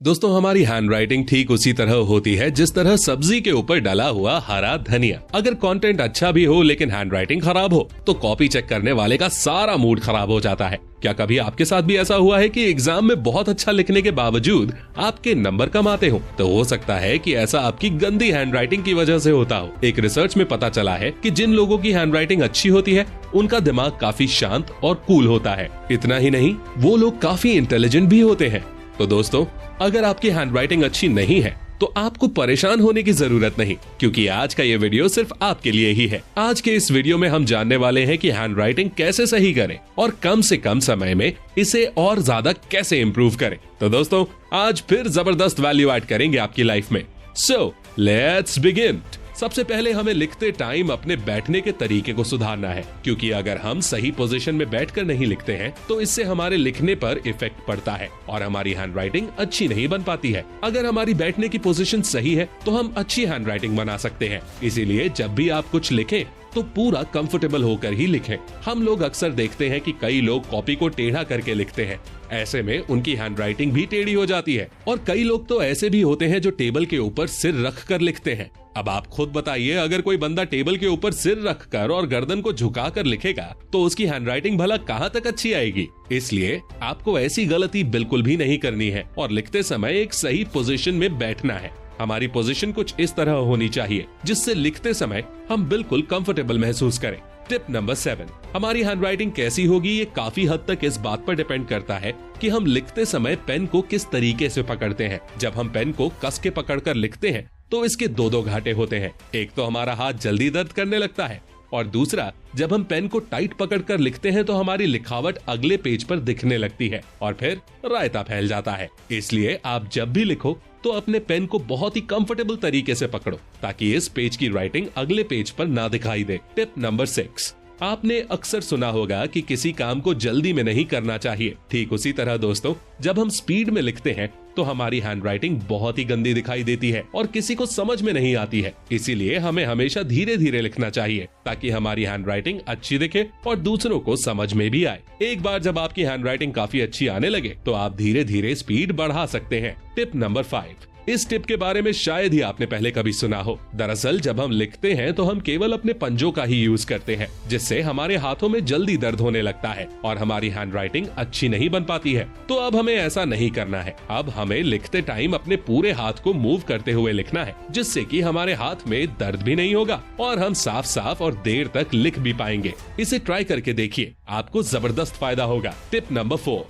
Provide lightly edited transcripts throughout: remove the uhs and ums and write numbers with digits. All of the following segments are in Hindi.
दोस्तों हमारी हैंडराइटिंग ठीक उसी तरह होती है जिस तरह सब्जी के ऊपर डला हुआ हरा धनिया। अगर कंटेंट अच्छा भी हो लेकिन हैंडराइटिंग खराब हो तो कॉपी चेक करने वाले का सारा मूड खराब हो जाता है। क्या कभी आपके साथ भी ऐसा हुआ है कि एग्जाम में बहुत अच्छा लिखने के बावजूद आपके नंबर कम आते हो? तो हो सकता है कि ऐसा आपकी गंदी हैंडराइटिंग की वजह से होता हो। एक रिसर्च में पता चला है कि जिन लोगों की हैंडराइटिंग अच्छी होती है उनका दिमाग काफी शांत और कूल होता है। इतना ही नहीं, वो लोग काफी इंटेलिजेंट भी होते हैं। तो दोस्तों, अगर आपकी हैंडराइटिंग अच्छी नहीं है तो आपको परेशान होने की जरूरत नहीं, क्योंकि आज का ये वीडियो सिर्फ आपके लिए ही है। आज के इस वीडियो में हम जानने वाले हैं कि हैंडराइटिंग कैसे सही करें और कम से कम समय में इसे और ज्यादा कैसे इंप्रूव करें। तो दोस्तों, आज फिर जबरदस्त वैल्यू ऐड करेंगे आपकी लाइफ में। So let's begin. सबसे पहले हमें लिखते टाइम अपने बैठने के तरीके को सुधारना है, क्योंकि अगर हम सही पोजीशन में बैठकर नहीं लिखते हैं तो इससे हमारे लिखने पर इफेक्ट पड़ता है और हमारी हैंडराइटिंग अच्छी नहीं बन पाती है। अगर हमारी बैठने की पोजीशन सही है तो हम अच्छी हैंडराइटिंग बना सकते हैं। इसीलिए जब भी आप कुछ लिखें तो पूरा कंफर्टेबल होकर ही लिखें। हम लोग अक्सर देखते हैं कि कई लोग कॉपी को टेढ़ा करके लिखते हैं। ऐसे में उनकी हैंडराइटिंग भी टेढ़ी हो जाती है। और कई लोग तो ऐसे भी होते हैं जो टेबल के ऊपर सिर रख कर लिखते हैं। अब आप खुद बताइए, अगर कोई बंदा टेबल के ऊपर सिर रखकर और गर्दन को झुकाकर लिखेगा तो उसकी हैंडराइटिंग भला कहां तक अच्छी आएगी? इसलिए आपको ऐसी गलती बिल्कुल भी नहीं करनी है और लिखते समय एक सही पोजीशन में बैठना है। हमारी पोजीशन कुछ इस तरह होनी चाहिए जिससे लिखते समय हम बिल्कुल कंफर्टेबल महसूस करें। टिप नंबर 7, हमारी हैंडराइटिंग कैसी होगी ये काफी हद तक इस बात पर डिपेंड करता है कि हम लिखते समय पेन को किस तरीके से पकड़ते हैं। जब हम पेन को कस के पकड़कर लिखते हैं तो इसके दो घाटे होते हैं। एक तो हमारा हाथ जल्दी दर्द करने लगता है और दूसरा, जब हम पेन को टाइट पकड़कर लिखते हैं तो हमारी लिखावट अगले पेज पर दिखने लगती है और फिर रायता फैल जाता है। इसलिए आप जब भी लिखो तो अपने पेन को बहुत ही कंफर्टेबल तरीके से पकड़ो ताकि इस पेज की राइटिंग अगले पेज पर ना दिखाई दे। टिप नंबर 6, आपने अक्सर सुना होगा कि किसी काम को जल्दी में नहीं करना चाहिए। ठीक उसी तरह दोस्तों, जब हम स्पीड में लिखते हैं तो हमारी हैंडराइटिंग बहुत ही गंदी दिखाई देती है और किसी को समझ में नहीं आती है। इसीलिए हमें हमेशा धीरे धीरे लिखना चाहिए ताकि हमारी हैंडराइटिंग अच्छी दिखे और दूसरों को समझ में भी आए। एक बार जब आपकी हैंडराइटिंग काफी अच्छी आने लगे तो आप धीरे धीरे स्पीड बढ़ा सकते हैं। टिप नंबर 5, इस टिप के बारे में शायद ही आपने पहले कभी सुना हो। दरअसल जब हम लिखते हैं तो हम केवल अपने पंजों का ही यूज करते हैं, जिससे हमारे हाथों में जल्दी दर्द होने लगता है और हमारी हैंडराइटिंग अच्छी नहीं बन पाती है। तो अब हमें ऐसा नहीं करना है। अब हमें लिखते टाइम अपने पूरे हाथ को मूव करते हुए लिखना है, जिससे कि हमारे हाथ में दर्द भी नहीं होगा और हम साफ साफ और देर तक लिख भी पाएंगे। इसे ट्राई करके देखिए, आपको जबरदस्त फायदा होगा। टिप नंबर 4,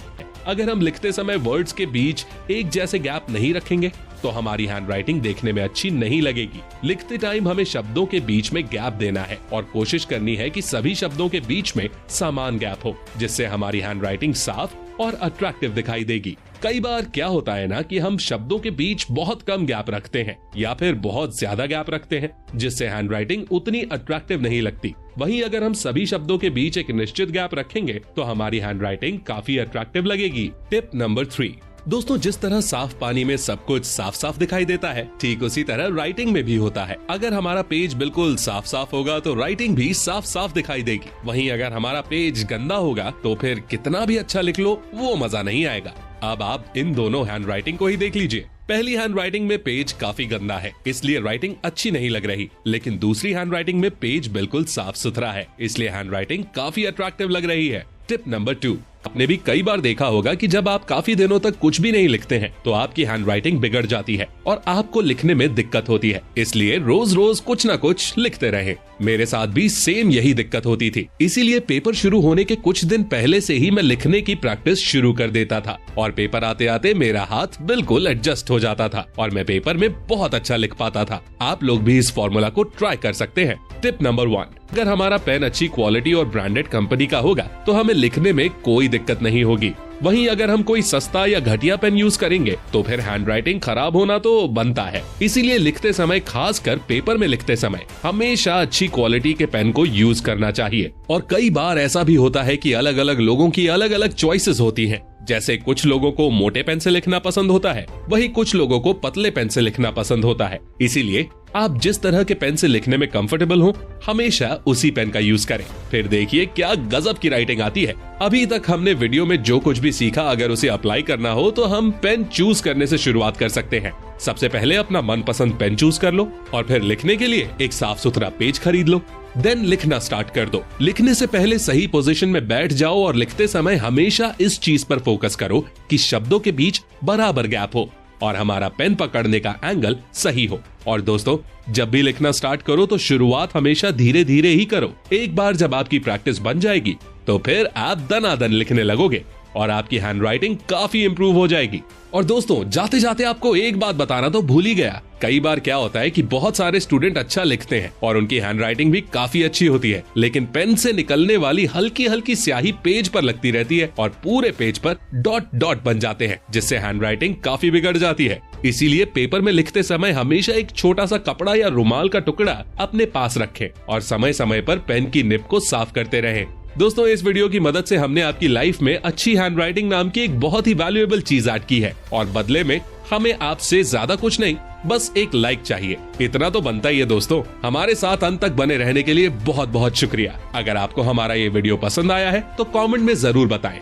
अगर हम लिखते समय वर्ड्स के बीच एक जैसे गैप नहीं रखेंगे तो हमारी हैंडराइटिंग देखने में अच्छी नहीं लगेगी। लिखते टाइम हमें शब्दों के बीच में गैप देना है और कोशिश करनी है कि सभी शब्दों के बीच में समान गैप हो, जिससे हमारी हैंडराइटिंग साफ और अट्रैक्टिव दिखाई देगी। कई बार क्या होता है ना कि हम शब्दों के बीच बहुत कम गैप रखते हैं या फिर बहुत ज्यादा गैप रखते हैं, जिससे हैंडराइटिंग उतनी अट्रैक्टिव नहीं लगती। वहीं अगर हम सभी शब्दों के बीच एक निश्चित गैप रखेंगे तो हमारी हैंडराइटिंग काफी अट्रैक्टिव लगेगी। टिप नंबर 3, दोस्तों, जिस तरह साफ पानी में सब कुछ साफ साफ दिखाई देता है, ठीक उसी तरह राइटिंग में भी होता है। अगर हमारा पेज बिल्कुल साफ साफ होगा तो राइटिंग भी साफ साफ दिखाई देगी। वहीं अगर हमारा पेज गंदा होगा तो फिर कितना भी अच्छा लिख लो वो मजा नहीं आएगा। अब आप इन दोनों हैंडराइटिंग को ही देख लीजिए। पहली हैंडराइटिंग में पेज काफी गंदा है, इसलिए राइटिंग अच्छी नहीं लग रही, लेकिन दूसरी हैंडराइटिंग में पेज बिल्कुल साफ सुथरा है, इसलिए हैंडराइटिंग काफी अट्रैक्टिव लग रही है। टिप नंबर 2, आपने भी कई बार देखा होगा कि जब आप काफी दिनों तक कुछ भी नहीं लिखते हैं तो आपकी हैंडराइटिंग बिगड़ जाती है और आपको लिखने में दिक्कत होती है। इसलिए रोज रोज कुछ न कुछ लिखते रहें। मेरे साथ भी सेम यही दिक्कत होती थी, इसीलिए पेपर शुरू होने के कुछ दिन पहले से ही मैं लिखने की प्रैक्टिस शुरू कर देता था और पेपर आते आते मेरा हाथ बिल्कुल एडजस्ट हो जाता था और मैं पेपर में बहुत अच्छा लिख पाता था। आप लोग भी इस फॉर्मूला को ट्राई कर सकते हैं। टिप नंबर 1, अगर हमारा पेन अच्छी क्वालिटी और ब्रांडेड कंपनी का होगा तो हमें लिखने में कोई दिक्कत नहीं होगी। वहीं अगर हम कोई सस्ता या घटिया पेन यूज करेंगे तो फिर हैंडराइटिंग खराब होना तो बनता है। इसीलिए लिखते समय, खासकर पेपर में लिखते समय, हमेशा अच्छी क्वालिटी के पेन को यूज करना चाहिए। और कई बार ऐसा भी होता है कि अलग अलग लोगों की अलग अलग चॉइसेस होती हैं। जैसे कुछ लोगों को मोटे पेन से लिखना पसंद होता है, वही कुछ लोगों को पतले पेन से लिखना पसंद होता है। इसीलिए आप जिस तरह के पेन से लिखने में कंफर्टेबल हो, हमेशा उसी पेन का यूज करें। फिर देखिए क्या गजब की राइटिंग आती है। अभी तक हमने वीडियो में जो कुछ भी सीखा, अगर उसे अप्लाई करना हो तो हम पेन चूज करने से शुरुआत कर सकते हैं। सबसे पहले अपना मनपसंद पेन चूज कर लो और फिर लिखने के लिए एक साफ सुथरा पेज खरीद लो। देन लिखना स्टार्ट कर दो। लिखने से पहले सही पोजीशन में बैठ जाओ और लिखते समय हमेशा इस चीज पर फोकस करो कि शब्दों के बीच बराबर गैप हो और हमारा पेन पकड़ने का एंगल सही हो। और दोस्तों, जब भी लिखना स्टार्ट करो तो शुरुआत हमेशा धीरे धीरे ही करो। एक बार जब आपकी प्रैक्टिस बन जाएगी तो फिर आप दनादन लिखने लगोगे और आपकी हैंडराइटिंग काफी इंप्रूव हो जाएगी। और दोस्तों, जाते जाते आपको एक बात बताना तो भूल ही गया। कई बार क्या होता है कि बहुत सारे स्टूडेंट अच्छा लिखते हैं और उनकी हैंडराइटिंग भी काफी अच्छी होती है, लेकिन पेन से निकलने वाली हल्की हल्की स्याही पेज पर लगती रहती है और पूरे पेज पर डॉट डॉट बन जाते हैं, जिससे हैंडराइटिंग काफी बिगड़ जाती है। इसीलिए पेपर में लिखते समय हमेशा एक छोटा सा कपड़ा या रुमाल का टुकड़ा अपने पास रखें और समय समय पर पेन की निब को साफ करते रहें। दोस्तों, इस वीडियो की मदद से हमने आपकी लाइफ में अच्छी हैंडराइटिंग नाम की एक बहुत ही वैल्यूएबल चीज ऐड की है और बदले में हमें आपसे ज्यादा कुछ नहीं, बस एक लाइक चाहिए। इतना तो बनता ही है। दोस्तों, हमारे साथ अंत तक बने रहने के लिए बहुत बहुत शुक्रिया। अगर आपको हमारा ये वीडियो पसंद आया है तो कमेंट में जरूर बताएं।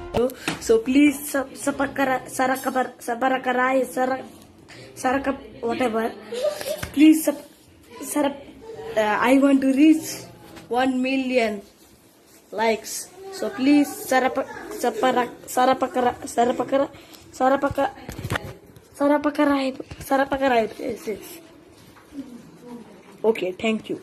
So please whatever. Please I want to reach 1 million likes. So please subscribe. Okay, thank you.